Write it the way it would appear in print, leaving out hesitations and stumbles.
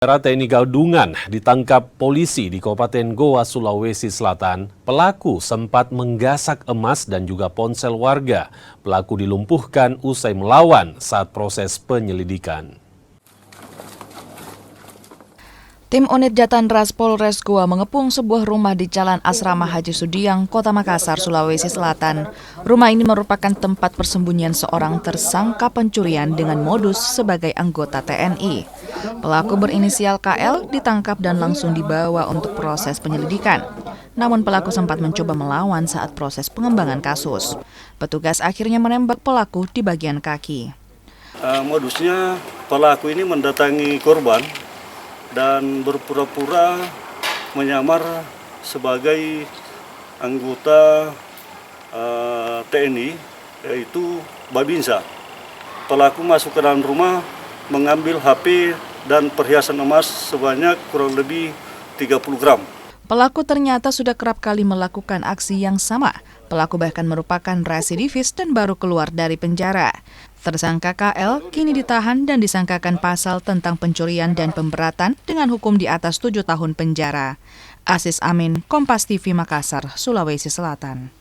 TNI Gadungan ditangkap polisi di Kabupaten Goa, Sulawesi Selatan. Pelaku sempat menggasak emas dan juga ponsel warga. Pelaku dilumpuhkan usai melawan saat proses penyelidikan. Tim Unit Jatanras Polres Goa mengepung sebuah rumah di Jalan Asrama Haji Sudiang, Kota Makassar, Sulawesi Selatan. Rumah ini merupakan tempat persembunyian seorang tersangka pencurian dengan modus sebagai anggota TNI. Pelaku berinisial KL ditangkap dan langsung dibawa untuk proses penyelidikan. Namun pelaku sempat mencoba melawan saat proses pengembangan kasus. Petugas akhirnya menembak pelaku di bagian kaki. Modusnya pelaku ini mendatangi korban dan berpura-pura menyamar sebagai anggota TNI, yaitu Babinsa. Pelaku masuk ke dalam rumah, mengambil HP dan perhiasan emas sebanyak kurang lebih 30 gram. Pelaku ternyata sudah kerap kali melakukan aksi yang sama. Pelaku bahkan merupakan residivis dan baru keluar dari penjara. Tersangka KL kini ditahan dan disangkakan pasal tentang pencurian dan pemberatan dengan hukum di atas 7 tahun penjara. Aziz Amin, Kompas TV Makassar, Sulawesi Selatan.